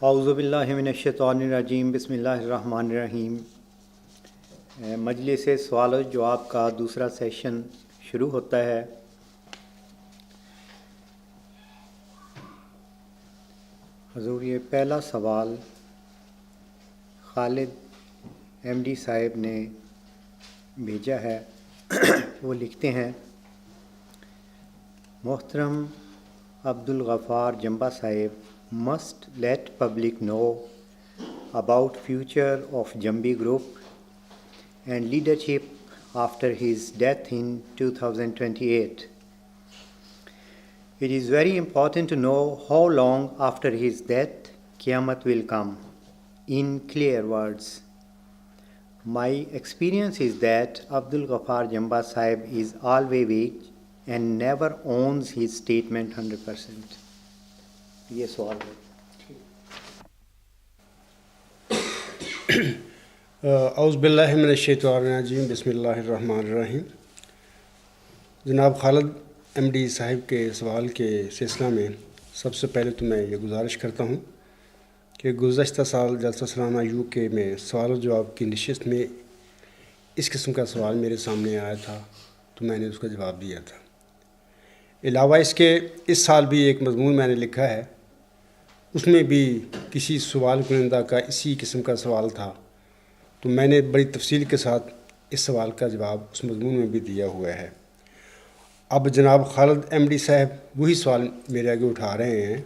اعوذ باللہ من الشیطان الرجیم، بسم اللہ الرحمن الرحیم۔ مجلس سوال و جواب کا دوسرا سیشن شروع ہوتا ہے۔ حضور، یہ پہلا سوال خالد ایم ڈی صاحب نے بھیجا ہے۔ وہ لکھتے ہیں: محترم عبدالغفار جمبا صاحب must let public know about future of Jambi Group and leadership after his death in 2028. It is very important to know how long after his death Qiyamah will come. In clear words, my experience is that Abdul Ghaffar Jamba Sahib is always weak and never owns his statement 100%. یہ سوال ہے۔ اعوذ باللہ من الشیطان الرجیم، بسم اللہ الرحمن الرحیم۔ جناب خالد ایم ڈی صاحب کے سوال کے سلسلہ میں سب سے پہلے تو میں یہ گزارش کرتا ہوں کہ گزشتہ سال جلسہ سالانہ یو کے میں سوال و جواب کی نشست میں اس قسم کا سوال میرے سامنے آیا تھا تو میں نے اس کا جواب دیا تھا۔ علاوہ اس کے اس سال بھی ایک مضمون میں نے لکھا ہے، اس میں بھی کسی سوال کنندہ کا اسی قسم کا سوال تھا، تو میں نے بڑی تفصیل کے ساتھ اس سوال کا جواب اس مضمون میں بھی دیا ہوا ہے۔ اب جناب خالد ایم ڈی صاحب وہی سوال میرے آگے اٹھا رہے ہیں،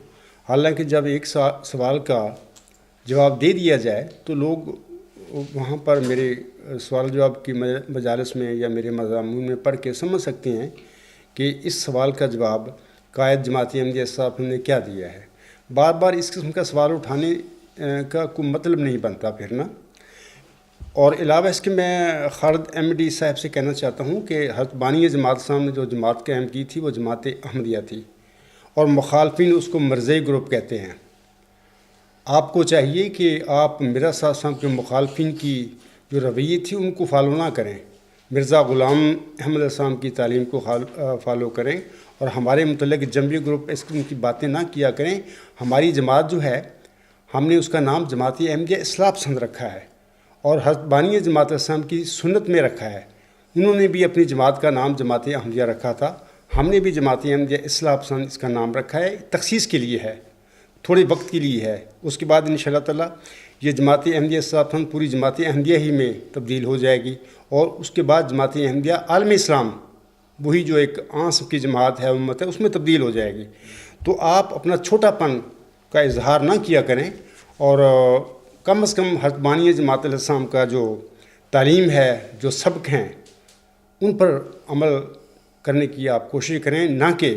حالانکہ جب ایک سوال کا جواب دے دیا جائے تو لوگ وہاں پر میرے سوال جواب کی مجالس میں یا میرے مضامون میں پڑھ کے سمجھ سکتے ہیں کہ اس سوال کا جواب قائد جماعت احمدیہ صاحب نے کیا دیا ہے۔ بار بار اس قسم کا سوال اٹھانے کا کوئی مطلب نہیں بنتا پھر نا۔ اور علاوہ اس کے میں خالد ایم ڈی صاحب سے کہنا چاہتا ہوں کہ حضرت بانی جماعت صاحب نے جو جماعت قائم کی تھی وہ جماعت احمدیہ تھی، اور مخالفین اس کو مرزائی گروپ کہتے ہیں۔ آپ کو چاہیے کہ آپ مرزا صاحب کے مخالفین کی جو رویے تھی ان کو فالو نہ کریں، مرزا غلام احمد السلام کی تعلیم کو فالو کریں، اور ہمارے متعلق جمبی گروپ اس قسم کی باتیں نہ کیا کریں۔ ہماری جماعت جو ہے ہم نے اس کا نام جماعت احمدیہ اصلاح پسند رکھا ہے، اور حضرت بانی جماعت اسلام کی سنت میں رکھا ہے۔ انہوں نے بھی اپنی جماعت کا نام جماعت احمدیہ رکھا تھا، ہم نے بھی جماعت احمدیہ اصلاح پسند اس کا نام رکھا ہے۔ تخصیص کے لیے ہے، تھوڑے وقت کے لیے ہے، اس کے بعد انشاءاللہ تعالی یہ جماعت احمدیہ اصلاح پسند پوری جماعت احمدیہ ہی میں تبدیل ہو جائے گی، اور اس کے بعد جماعت احمدیہ عالم اسلام، وہی جو ایک عام سب کی جماعت ہے، امت ہے، اس میں تبدیل ہو جائے گی۔ تو آپ اپنا چھوٹا پن کا اظہار نہ کیا کریں، اور کم از کم حضرت بانی جماعت الاسلام کا جو تعلیم ہے، جو سبق ہیں، ان پر عمل کرنے کی آپ کوشش کریں، نہ کہ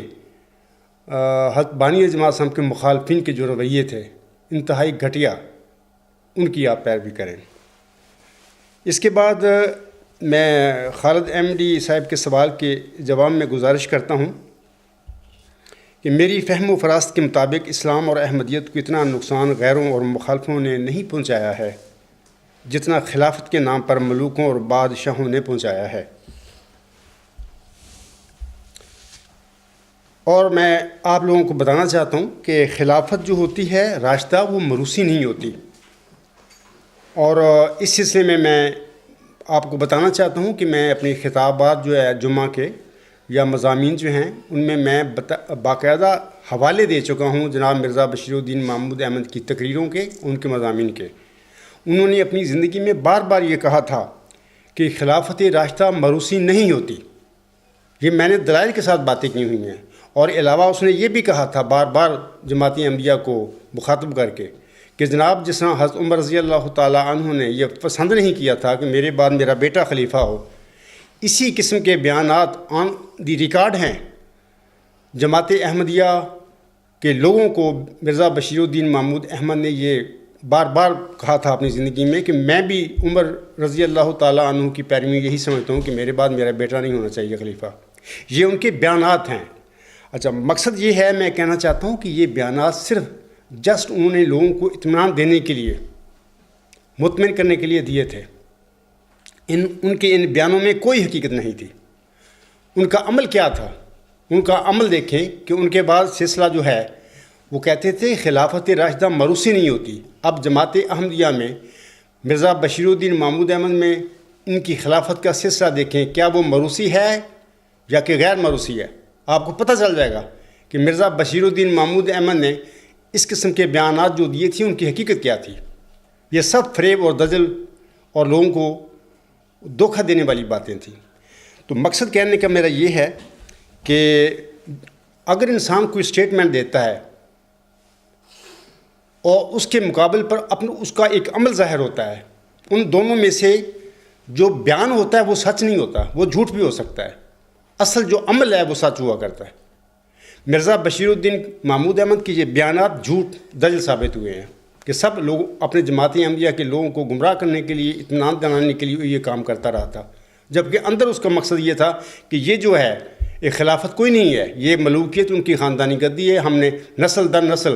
حضرت بانی جماعت الاسلام کے مخالفین کے جو رویے تھے انتہائی گھٹیا، ان کی آپ پیروی کریں۔ اس کے بعد میں خالد ایم ڈی صاحب کے سوال کے جواب میں گزارش کرتا ہوں کہ میری فہم و فراست کے مطابق اسلام اور احمدیت کو اتنا نقصان غیروں اور مخالفوں نے نہیں پہنچایا ہے جتنا خلافت کے نام پر ملوکوں اور بادشاہوں نے پہنچایا ہے۔ اور میں آپ لوگوں کو بتانا چاہتا ہوں کہ خلافت جو ہوتی ہے راستہ، وہ موروثی نہیں ہوتی، اور اس سلسلے میں آپ کو بتانا چاہتا ہوں کہ میں اپنی خطابات جو ہے جمعہ کے یا مضامین جو ہیں ان میں باقاعدہ حوالے دے چکا ہوں جناب مرزا بشیر الدین محمود احمد کی تقریروں کے، ان کے مضامین کے۔ انہوں نے اپنی زندگی میں بار بار یہ کہا تھا کہ خلافت راستہ موروثی نہیں ہوتی، یہ میں نے دلائل کے ساتھ باتیں کی ہوئی ہیں۔ اور علاوہ اس نے یہ بھی کہا تھا بار بار جماعت احمدیہ کو مخاطب کر کے کہ جناب جس طرح حضرت عمر رضی اللہ تعالیٰ عنہ نے یہ پسند نہیں کیا تھا کہ میرے بعد میرا بیٹا خلیفہ ہو، اسی قسم کے بیانات آن دی ریکارڈ ہیں۔ جماعت احمدیہ کے لوگوں کو مرزا بشیر الدین محمود احمد نے یہ بار بار کہا تھا اپنی زندگی میں کہ میں بھی عمر رضی اللہ تعالیٰ عنہ کی پیروی میں یہی سمجھتا ہوں کہ میرے بعد میرا بیٹا نہیں ہونا چاہیے خلیفہ۔ یہ ان کے بیانات ہیں۔ اچھا، مقصد یہ ہے، میں کہنا چاہتا ہوں کہ یہ بیانات صرف جسٹ انہوں نے لوگوں کو اطمینان دینے کے لیے، مطمئن کرنے کے لیے دیے تھے۔ ان کے ان بیانوں میں کوئی حقیقت نہیں تھی۔ ان کا عمل کیا تھا؟ ان کا عمل دیکھیں کہ ان کے بعد سلسلہ جو ہے وہ کہتے تھے خلافت راشدہ مروثی نہیں ہوتی. اب جماعت احمدیہ میں مرزا بشیر الدین محمود احمد میں ان کی خلافت کا سلسلہ دیکھیں, کیا وہ مروثی ہے یا کہ غیر مروثی ہے. آپ کو پتہ چل جائے گا کہ مرزا بشیر الدین محمود احمد نے اس قسم کے بیانات جو دیے تھے ان کی حقیقت کیا تھی. یہ سب فریب اور دجل اور لوگوں کو دھوکہ دینے والی باتیں تھیں. تو مقصد کہنے کا میرا یہ ہے کہ اگر انسان کوئی اسٹیٹمنٹ دیتا ہے اور اس کے مقابل پر اس کا ایک عمل ظاہر ہوتا ہے, ان دونوں میں سے جو بیان ہوتا ہے وہ سچ نہیں ہوتا, وہ جھوٹ بھی ہو سکتا ہے. اصل جو عمل ہے وہ سچ ہوا کرتا ہے. مرزا بشیر الدین محمود احمد کی یہ بیانات جھوٹ دجل ثابت ہوئے ہیں کہ سب لوگ اپنے جماعت احمدیہ کے لوگوں کو گمراہ کرنے کے لیے, اطمینان دلانے کے لیے یہ کام کرتا رہا تھا, جبکہ اندر اس کا مقصد یہ تھا کہ یہ جو ہے یہ خلافت کوئی نہیں ہے, یہ ملوکیت ان کی خاندانی گدی ہے. ہم نے نسل در نسل,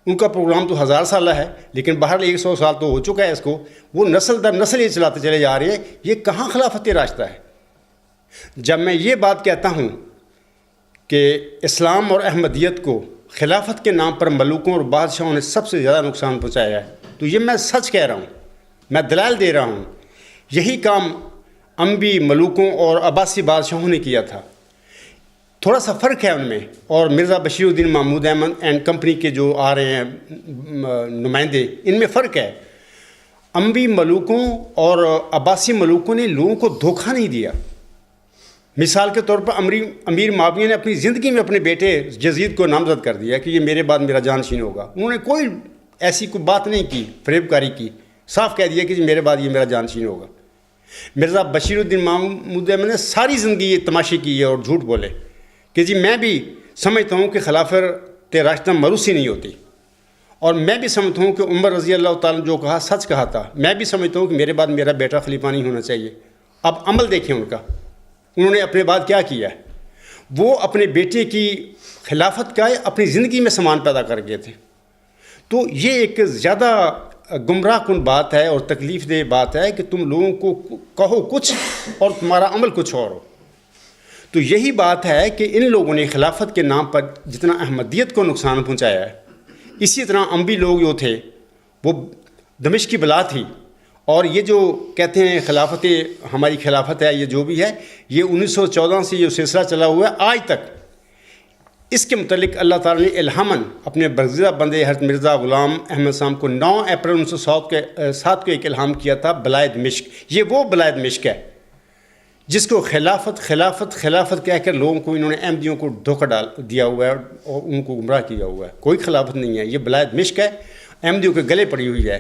ان کا پروگرام تو 1000 سالہ ہے لیکن بہرحال 100 سال تو ہو چکا ہے اس کو, وہ نسل در نسل یہ چلاتے چلے جا رہے ہیں. یہ کہاں خلافت راشدہ ہے؟ جب میں یہ بات کہتا ہوں کہ اسلام اور احمدیت کو خلافت کے نام پر ملوکوں اور بادشاہوں نے سب سے زیادہ نقصان پہنچایا ہے, تو یہ میں سچ کہہ رہا ہوں, میں دلائل دے رہا ہوں. یہی کام اموی ملوکوں اور عباسی بادشاہوں نے کیا تھا. تھوڑا سا فرق ہے ان میں, اور مرزا بشیر الدین محمود احمد اینڈ کمپنی کے جو آ رہے ہیں نمائندے, ان میں فرق ہے. اموی ملوکوں اور عباسی ملوکوں نے لوگوں کو دھوکہ نہیں دیا. مثال کے طور پر امیر معاویہ نے اپنی زندگی میں اپنے بیٹے یزید کو نامزد کر دیا کہ یہ میرے بعد میرا جانشین ہوگا. انہوں نے کوئی ایسی کوئی بات نہیں کی, فریب کاری کی, صاف کہہ دیا کہ جی میرے بعد یہ میرا جانشین ہوگا. مرزا بشیر الدین محمود احمد نے ساری زندگی یہ تماشے کیے اور جھوٹ بولے کہ جی میں بھی سمجھتا ہوں کہ خلافت راشدہ مروثی نہیں ہوتی, اور میں بھی سمجھتا ہوں کہ عمر رضی اللہ تعالیٰ جو کہا سچ کہا تھا. میں بھی سمجھتا ہوں کہ میرے بعد میرا بیٹا خلیفہ نہیں ہونا چاہیے. اب عمل دیکھیں ان کا, انہوں نے اپنے بعد کیا کیا ہے. وہ اپنے بیٹے کی خلافت کا اپنی زندگی میں سامان پیدا کر گئے تھے. تو یہ ایک زیادہ گمراہ کن بات ہے اور تکلیف دہ بات ہے کہ تم لوگوں کو کہو کچھ اور تمہارا عمل کچھ اور ہو. تو یہی بات ہے کہ ان لوگوں نے خلافت کے نام پر جتنا احمدیت کو نقصان پہنچایا ہے, اسی طرح اموی لوگ جو تھے وہ دمشق کی بلا تھی. اور یہ جو کہتے ہیں خلافت ہماری خلافت ہے, یہ جو بھی ہے یہ 1914 سے یہ سلسلہ چلا ہوا ہے آج تک. اس کے متعلق اللہ تعالیٰ نے الہاماً اپنے برگزیدہ بندے حضرت مرزا غلام احمد صاحب کو 9 اپریل 1907 کو ایک الہام کیا تھا, بلائے دمشق. یہ وہ بلائے دمشق ہے جس کو خلافت خلافت خلافت کہہ کر لوگوں کو انہوں نے احمدیوں کو دھوکہ ڈال دیا ہوا ہے اور ان کو گمراہ کیا ہوا ہے. کوئی خلافت نہیں ہے, یہ بلائے دمشق ہے, احمدیوں کے گلے پڑی ہوئی ہے.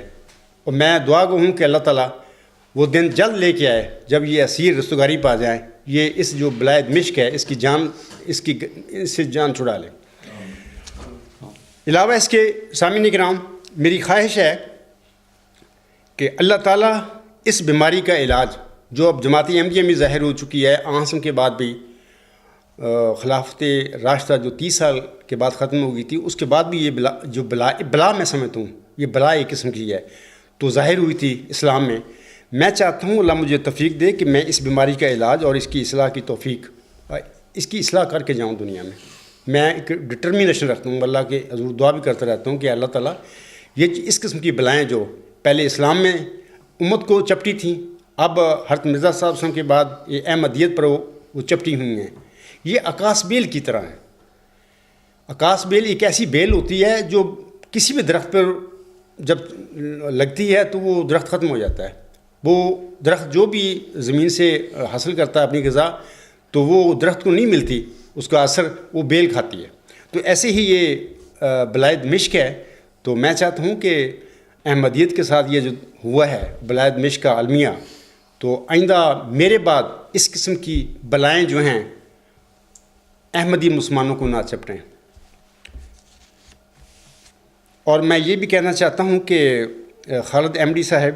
اور میں دعا گو ہوں کہ اللہ تعالیٰ وہ دن جلد لے کے آئے جب یہ اسیر رستگاری پا جائیں, یہ اس جو بلائے دمشق ہے اس سے جان چھڑا لیں. علاوہ اس کے سامعین کرام, میری خواہش ہے کہ اللہ تعالیٰ اس بیماری کا علاج جو اب جماعت احمدیہ میں ظاہر ہو چکی ہے, آسم کے بعد بھی خلافت راشدہ جو 30 سال کے بعد ختم ہو گئی تھی, اس کے بعد بھی یہ بلا میں سمجھتا ہوں یہ بلا ایک قسم کی ہے تو ظاہر ہوئی تھی اسلام میں. میں چاہتا ہوں اللہ مجھے توفیق دے کہ میں اس بیماری کا علاج اور اس کی اصلاح کی توفیق, اس کی اصلاح کر کے جاؤں دنیا میں. میں ایک ڈٹرمینیشن رکھتا ہوں, اللہ کے حضور دعا بھی کرتا رہتا ہوں کہ اللہ تعالیٰ یہ اس قسم کی بلائیں جو پہلے اسلام میں امت کو چپٹی تھیں, اب حضرت مرزا صاحب کے بعد یہ احمدیت پر وہ چپٹی ہوئی ہیں, یہ اکاس بیل کی طرح ہیں. اکاس بیل ایک ایسی بیل ہوتی ہے جو کسی بھی درخت پر جب لگتی ہے تو وہ درخت ختم ہو جاتا ہے. وہ درخت جو بھی زمین سے حاصل کرتا ہے اپنی غذا تو وہ درخت کو نہیں ملتی, اس کا اثر وہ بیل کھاتی ہے. تو ایسے ہی یہ بلائے دمشق ہے. تو میں چاہتا ہوں کہ احمدیت کے ساتھ یہ جو ہوا ہے بلائے دمشق کا المیہ, تو آئندہ میرے بعد اس قسم کی بلائیں جو ہیں احمدی مسلمانوں کو نہ چپٹیں. اور میں یہ بھی کہنا چاہتا ہوں کہ خالد احمدی صاحب,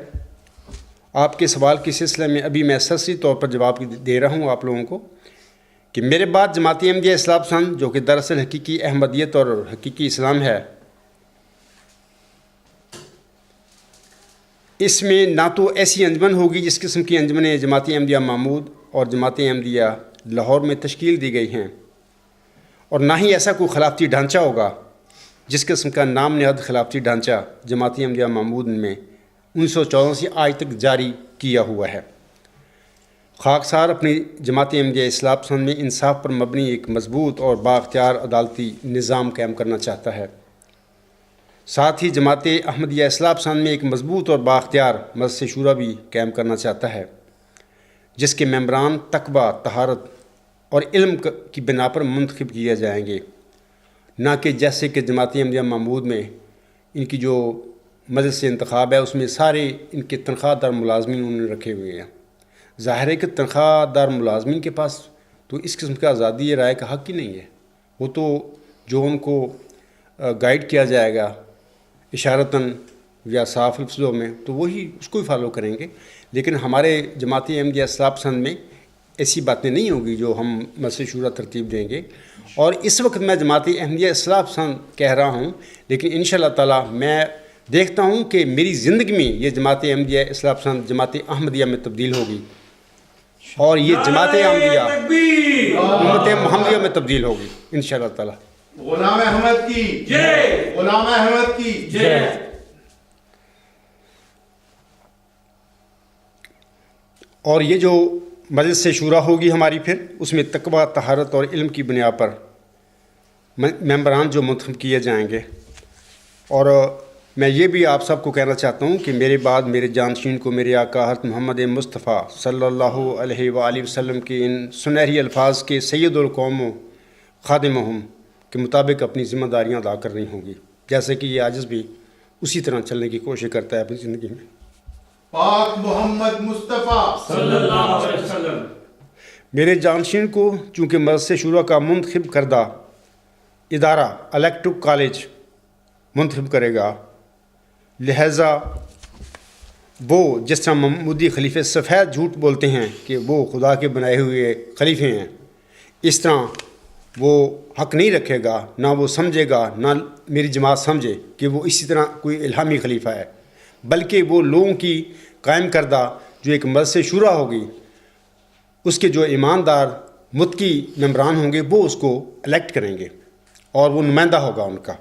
آپ کے سوال کے سلسلے میں ابھی میں سرسری طور پر جواب دے رہا ہوں آپ لوگوں کو کہ میرے بعد جماعت احمدیہ اصلاح پسند جو کہ دراصل حقیقی احمدیت اور حقیقی اسلام ہے, اس میں نہ تو ایسی انجمن ہوگی جس قسم کی انجمنیں جماعت احمدیہ محمود اور جماعت احمدیہ لاہور میں تشکیل دی گئی ہیں, اور نہ ہی ایسا کوئی خلافتی ڈھانچہ ہوگا جس قسم کا نام نہاد خلافتی ڈھانچہ جماعت احمدیہ محمود میں 1914 سے آج تک جاری کیا ہوا ہے۔ خاکسار اپنی جماعت احمدیہ اصلاح پسند میں انصاف پر مبنی ایک مضبوط اور بااختیار عدالتی نظام قائم کرنا چاہتا ہے۔ ساتھ ہی جماعت احمدیہ اصلاح پسند میں ایک مضبوط اور بااختیار مجلس شورا بھی قائم کرنا چاہتا ہے، جس کے ممبران تقویٰ، طہارت اور علم کی بنا پر منتخب کیے جائیں گے، نہ کہ جیسے کہ جماعت احمدیہ محمود میں ان کی جو مجلس انتخاب ہے اس میں سارے ان کے تنخواہ دار ملازمین انہوں نے رکھے ہوئے ہیں۔ ظاہر ہے کہ تنخواہ دار ملازمین کے پاس تو اس قسم کا آزادی رائے کا حق ہی نہیں ہے، وہ تو جو ان کو گائیڈ کیا جائے گا اشارتاً یا صاف لفظوں میں تو وہی اس کو ہی فالو کریں گے۔ لیکن ہمارے جماعت احمدیہ اصلاح پسند میں ایسی باتیں نہیں ہوگی جو ہم مجلس شورا ترتیب دیں گے۔ اور اس وقت میں جماعت احمدیہ اصلاح پسند کہہ رہا ہوں، لیکن انشاءاللہ تعالی میں دیکھتا ہوں کہ میری زندگی میں یہ جماعت احمدیہ اصلاح پسند جماعت احمدیہ میں تبدیل ہوگی، اور یہ جماعت احمدیہ امت محمدیہ میں تبدیل ہوگی انشاءاللہ تعالی۔ غلام احمد کی جے، غلام احمد کی جے۔ اور یہ جو مجلس سے شورا ہوگی ہماری، پھر اس میں تقویٰ، طہارت اور علم کی بنیاد پر ممبران جو منتخب کیے جائیں گے۔ اور میں یہ بھی آپ سب کو کہنا چاہتا ہوں کہ میرے بعد میرے جانشین کو میرے آقا حضرت محمد مصطفیٰ صلی اللہ علیہ وآلہ وسلم کے ان سنہری الفاظ کے سید القوم و خادمہم کے مطابق اپنی ذمہ داریاں ادا کرنی ہوں گی، جیسے کہ یہ عاجز بھی اسی طرح چلنے کی کوشش کرتا ہے اپنی زندگی میں۔ پاک محمد مصطفیٰ صلی اللہ علیہ وسلم۔ میرے جانشین کو چونکہ مجلس شورا کا منتخب کردہ ادارہ الیکٹو کالج منتخب کرے گا، لہذا وہ جس طرح محمودی خلیفے سفید جھوٹ بولتے ہیں کہ وہ خدا کے بنائے ہوئے خلیفے ہیں، اس طرح وہ حق نہیں رکھے گا، نہ وہ سمجھے گا، نہ میری جماعت سمجھے کہ وہ اسی طرح کوئی الہامی خلیفہ ہے، بلکہ وہ لوگوں کی قائم کردہ جو ایک مجلس شورا ہوگی، اس کے جو ایماندار متقی ممبران ہوں گے وہ اس کو الیکٹ کریں گے اور وہ نمائندہ ہوگا ان کا۔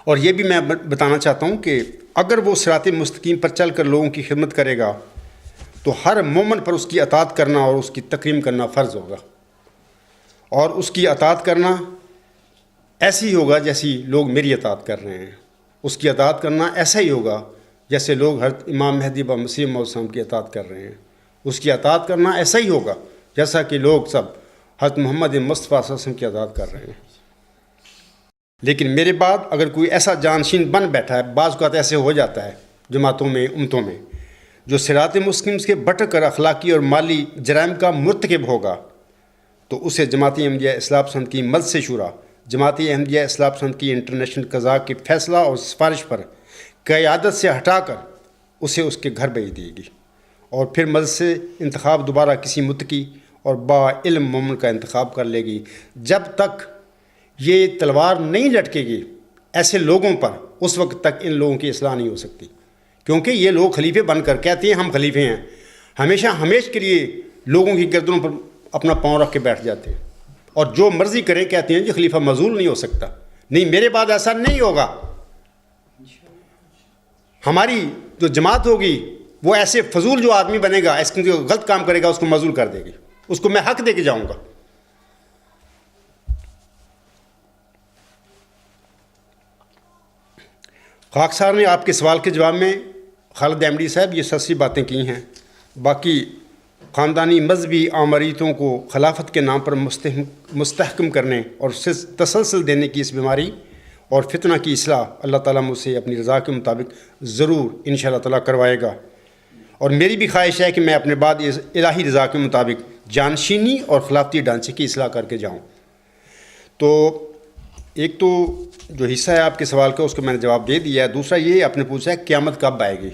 اور یہ بھی میں بتانا چاہتا ہوں کہ اگر وہ صراط مستقیم پر چل کر لوگوں کی خدمت کرے گا تو ہر مومن پر اس کی اطاعت کرنا اور اس کی تکریم کرنا فرض ہوگا، اور اس کی اطاعت کرنا ایسی ہوگا جیسی لوگ میری اطاعت کر رہے ہیں، اس کی اطاعت کرنا ایسا ہی ہوگا جیسے لوگ حضرت امام مہدی و مسیح موعود السلام کی اطاعت کر رہے ہیں، اس کی اطاعت کرنا ایسا ہی ہوگا جیسا کہ لوگ سب حضرت محمد مصطفیٰ صلی اللہ علیہ وسلم کی اطاعت کر رہے ہیں۔ لیکن میرے بعد اگر کوئی ایسا جانشین بن بیٹھا ہے، بعض اوقات ایسے ہو جاتا ہے جماعتوں میں، امتوں میں، جو صراط مستقیم کے بھٹک کر اخلاقی اور مالی جرائم کا مرتکب ہوگا، تو اسے جماعت احمدیہ اصلاح پسند کی مجلس شورا جماعت احمدیہ اصلاح پسند کی انٹرنیشنل قضاء کے فیصلہ اور سفارش پر قیادت سے ہٹا کر اسے اس کے گھر بھیج دے گی، اور پھر مجلس سے انتخاب دوبارہ کسی متقی اور با علم مومن کا انتخاب کر لے گی۔ جب تک یہ تلوار نہیں لٹکے گی ایسے لوگوں پر، اس وقت تک ان لوگوں کی اصلاح نہیں ہو سکتی، کیونکہ یہ لوگ خلیفے بن کر کہتے ہیں ہم خلیفے ہیں، ہمیشہ کے لیے لوگوں کی گردنوں پر اپنا پاؤں رکھ کے بیٹھ جاتے ہیں، اور جو مرضی کریں کہتے ہیں جی خلیفہ معزول نہیں ہو سکتا۔ نہیں، میرے بعد ایسا نہیں ہوگا۔ ہماری جو جماعت ہوگی وہ ایسے فضول جو آدمی بنے گا، اس جو غلط کام کرے گا اس کو معزول کر دے گی، اس کو میں حق دے کے جاؤں گا۔ خاکسار نے آپ کے سوال کے جواب میں خالد احمدی صاحب یہ سچی باتیں کی ہیں، باقی خاندانی مذہبی آمریتوں کو خلافت کے نام پر مستحکم کرنے اور تسلسل دینے کی اس بیماری اور فتنہ کی اصلاح اللہ تعالیٰ مجھ سے اپنی رضا کے مطابق ضرور انشاءاللہ تعالیٰ کروائے گا، اور میری بھی خواہش ہے کہ میں اپنے بعد الہی رضا کے مطابق جانشینی اور خلافتی ڈھانچے کی اصلاح کر کے جاؤں۔ تو ایک تو جو حصہ ہے آپ کے سوال کا اس کو میں نے جواب دے دیا ہے، دوسرا یہ آپ نے پوچھا ہے قیامت کب آئے گی۔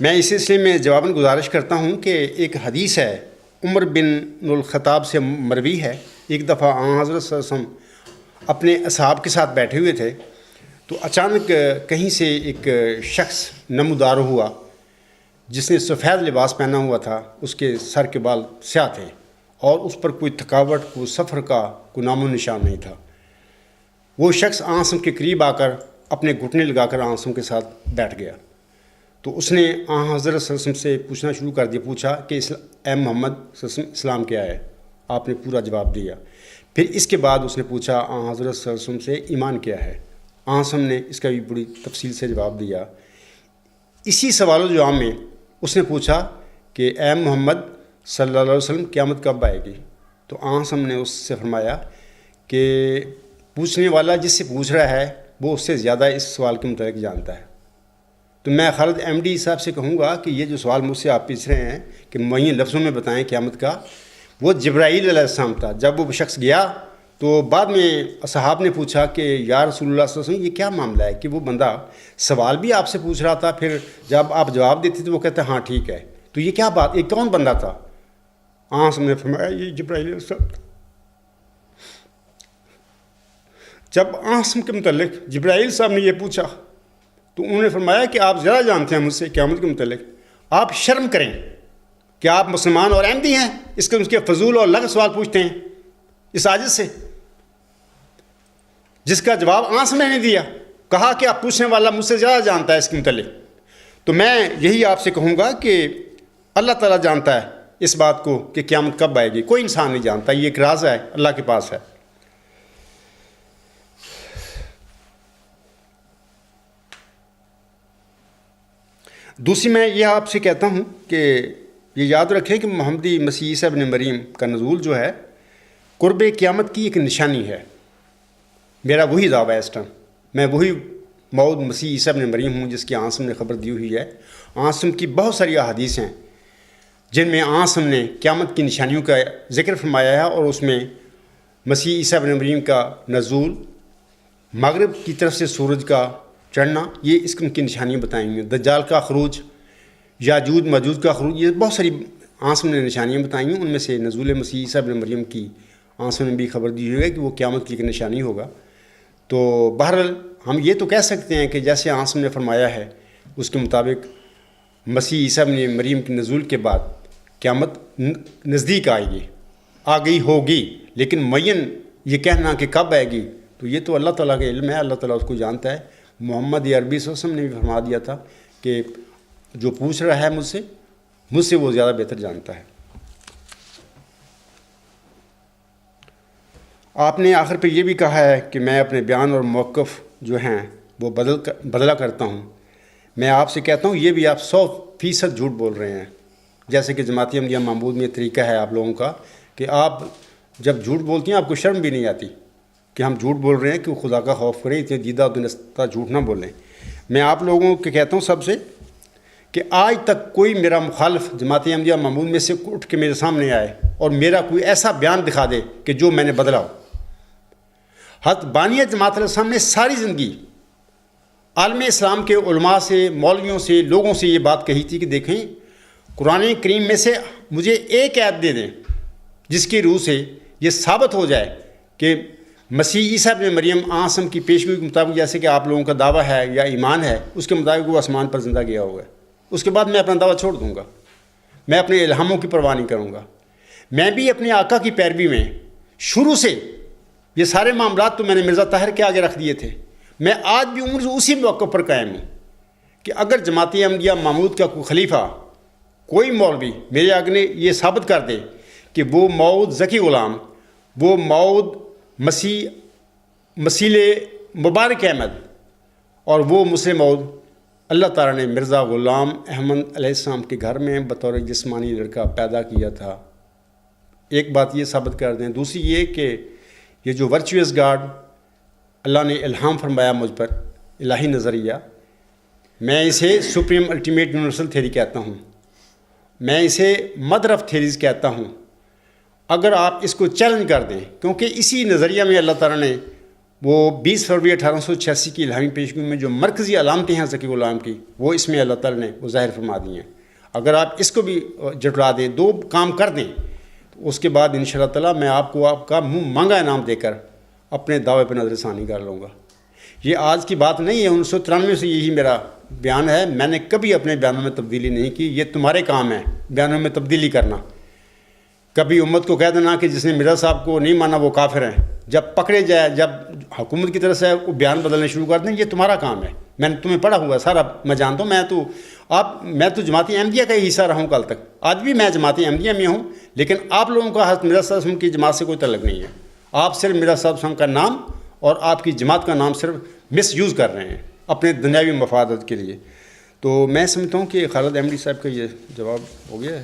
میں اس سلسلے میں جواباً گزارش کرتا ہوں کہ ایک حدیث ہے عمر بن الخطاب سے مروی ہے، ایک دفعہ حضرت صلی اللہ علیہ وسلم اپنے اصحاب کے ساتھ بیٹھے ہوئے تھے تو اچانک کہیں سے ایک شخص نمودار ہوا جس نے سفید لباس پہنا ہوا تھا، اس کے سر کے بال سیاہ تھے اور اس پر کوئی تھکاوٹ، کوئی سفر کا کوئی نام و نشان نہیں تھا۔ وہ شخص آنسم کے قریب آ کر اپنے گھٹنے لگا کر آنسم کے ساتھ بیٹھ گیا. تو اس نے حضرت صلی اللہ علیہ وسلم سے پوچھنا شروع کر دیا. پوچھا کہ اے محمد صلی اللہ علیہ وسلم اسلام کیا ہے؟ آپ نے پورا جواب دیا. پھر اس کے بعد اس نے پوچھا حضرت صلی اللہ علیہ وسلم سے ایمان کیا ہے؟ آنسم نے اس کا بھی بڑی تفصیل سے جواب دیا. اسی سوال و جواب میں اس نے پوچھا کہ اے محمد صلی اللہ علیہ وسلم قیامت کب آئے گی؟ تو آنسم نے اس سے فرمایا کہ پوچھنے والا جس سے پوچھ رہا ہے وہ اس سے زیادہ اس سوال کے متعلق جانتا ہے. تو میں خالد ایم ڈی صاحب سے کہوں گا کہ یہ جو سوال مجھ سے آپ پوچھ رہے ہیں کہ معین لفظوں میں بتائیں قیامت کا، وہ جبرائیل علیہ السلام تھا. جب وہ شخص گیا تو بعد میں اصحاب نے پوچھا کہ یا رسول اللہ صلی اللہ علیہ وسلم یہ کیا معاملہ ہے کہ وہ بندہ سوال بھی آپ سے پوچھ رہا تھا، پھر جب آپ جواب دیتے تو وہ کہتے ہاں ٹھیک ہے، تو یہ کیا بات، یہ کون بندہ تھا؟ آنسم نے فرمایا یہ جبرائیل علیہ السلام تھا. جب آنسم کے متعلق جبرائیل صاحب نے یہ پوچھا تو انہوں نے فرمایا کہ آپ زیادہ جانتے ہیں مجھ سے قیامت کے متعلق، آپ شرم کریں کہ آپ مسلمان اور احمدی ہیں، اس کے فضول اور لغو سوال پوچھتے ہیں اس عاجز سے، جس کا جواب آنسم نے نہیں دیا. کہا کہ آپ پوچھنے والا مجھ سے زیادہ جانتا ہے اس کے متعلق. تو میں یہی آپ سے کہوں گا کہ اللہ تعالیٰ جانتا ہے اس بات کو کہ قیامت کب آئے گی، کوئی انسان نہیں جانتا، یہ ایک راز ہے اللہ کے پاس ہے. دوسری میں یہ آپ سے کہتا ہوں کہ یہ یاد رکھیں کہ محمدی مسیح عیسیٰ ابن مریم کا نزول جو ہے قرب قیامت کی ایک نشانی ہے. میرا وہی دعویٰ ہے اس ٹائم، میں وہی موعود مسیح عیسیٰ ابن مریم ہوں جس کی آنسم نے خبر دی ہوئی ہے. آنسم کی بہت ساری احادیث ہیں جن میں آنسم نے قیامت کی نشانیوں کا ذکر فرمایا ہے، اور اس میں مسیح عیسیٰ ابن مریم کا نزول، مغرب کی طرف سے سورج کا چڑھنا، یہ اس کی نشانیاں بتائی ہوئی ہیں. دجال کا خروج، یاجوج ماجوج کا خروج، یہ بہت ساری آنسم نے نشانیاں بتائی ہیں. ان میں سے نزول مسیح عیسیٰ ابن مریم کی آنسم نے بھی خبر دی ہوئی ہے کہ وہ قیامت کی ایک نشانی ہوگا. تو بہرحال ہم یہ تو کہہ سکتے ہیں کہ جیسے آنسم نے فرمایا ہے اس کے مطابق مسیح عیسیٰ ابن مریم کے نزول کے بعد قیامت نزدیک آئے گی، آ گئی ہوگی، لیکن معین یہ کہنا کہ کب آئے گی تو یہ تو اللہ تعالیٰ کا علم ہے، اللہ تعالیٰ اس کو جانتا ہے. محمد عربی صلی اللہ علیہ وسلم نے بھی فرما دیا تھا کہ جو پوچھ رہا ہے مجھ سے وہ زیادہ بہتر جانتا ہے. آپ نے آخر پہ یہ بھی کہا ہے کہ میں اپنے بیان اور موقف جو ہیں وہ بدلا کرتا ہوں. میں آپ سے کہتا ہوں یہ بھی آپ 100% جھوٹ بول رہے ہیں. جیسے کہ جماعتی احمدیہ معبود میں طریقہ ہے آپ لوگوں کا کہ آپ جب جھوٹ بولتی ہیں آپ کو شرم بھی نہیں آتی کہ ہم جھوٹ بول رہے ہیں، کہ وہ خدا کا خوف کریں، اتنے دیدہ دنستہ جھوٹ نہ بولیں. میں آپ لوگوں کو کہتا ہوں سب سے کہ آج تک کوئی میرا مخالف جماعتی احمدیہ معبود میں سے اٹھ کے میرے سامنے آئے اور میرا کوئی ایسا بیان دکھا دے کہ جو میں نے بدلا ہو. حضرت بانی جماعت علیہ السلام نے ساری زندگی عالم اسلام کے علماء سے، مولویوں سے، لوگوں سے یہ بات کہی تھی کہ دیکھیں قرآن کریم میں سے مجھے ایک آیت دے دیں جس کی روح سے یہ ثابت ہو جائے کہ مسیح عیسیٰ ابن مریم آنسم کی پیشگوئی کے مطابق، جیسے کہ آپ لوگوں کا دعویٰ ہے یا ایمان ہے، اس کے مطابق وہ آسمان پر زندہ گیا ہوا ہے. اس کے بعد میں اپنا دعویٰ چھوڑ دوں گا، میں اپنے الہاموں کی پرواہ نہیں کروں گا. میں بھی اپنے آقا کی پیروی میں شروع سے یہ سارے معاملات تو میں نے مرزا طاہر کے آگے رکھ دیے تھے. میں آج بھی عمر اسی موقع پر قائم ہوں کہ اگر جماعتی احمدیہ معمود کا کوئی خلیفہ، کوئی مولوی میرے آگے یہ ثابت کر دے کہ وہ موعود ذکی غلام، وہ موعود مسیل مبارک احمد اور وہ مسلم موعود اللہ تعالیٰ نے مرزا غلام احمد علیہ السلام کے گھر میں بطور جسمانی لڑکا پیدا کیا تھا، ایک بات یہ ثابت کر دیں. دوسری یہ کہ یہ جو ورچوئس گاڈ اللہ نے الہام فرمایا مجھ پر، الہی نظریہ، میں اسے سپریم الٹیمیٹ یونیورسل تھیری کہتا ہوں، میں اسے مدر آف تھیریز کہتا ہوں. اگر آپ اس کو چیلنج کر دیں، کیونکہ اسی نظریہ میں اللہ تعالیٰ نے وہ 20 فروری 1886 کی الہامی پیشگوئی میں جو مرکزی علامتیں ہیں ذکی غلام کی، وہ اس میں اللہ تعالیٰ نے وہ ظاہر فرما دی ہیں. اگر آپ اس کو بھی جٹلا دیں، دو کام کر دیں، تو اس کے بعد انشاءاللہ تعالیٰ میں آپ کو آپ کا منہ مانگا انعام دے کر اپنے دعوے پہ نظر ثانی کر لوں گا. یہ آج کی بات نہیں ہے، 1993 سے یہی میرا بیان ہے. میں نے کبھی اپنے بیانوں میں تبدیلی نہیں کی. یہ تمہارے کام ہے بیانوں میں تبدیلی کرنا. کبھی امت کو کہہ دینا کہ جس نے مرزا صاحب کو نہیں مانا وہ کافر ہیں، جب پکڑے جائے، جب حکومت کی طرف سے وہ بیان بدلنے شروع کر دیں، یہ تمہارا کام ہے، میں نے تمہیں پڑھا ہوا ہے سارا، میں جانتا ہوں، میں تو جماعت احمدیہ کا ہی حصہ رہا ہوں کل تک، آج بھی میں جماعت احمدیہ میں ہوں، لیکن آپ لوگوں کا حضرت مرزا صاحب وسلم کی جماعت سے کوئی تعلق نہیں ہے. آپ صرف مرزا صاحب وسلم کا نام اور آپ کی جماعت کا نام صرف مس یوز کر رہے ہیں اپنے دنیاوی مفادات کے لیے. تو میں سمجھتا ہوں کہ خالد احمدی صاحب کا یہ جواب ہو گیا ہے.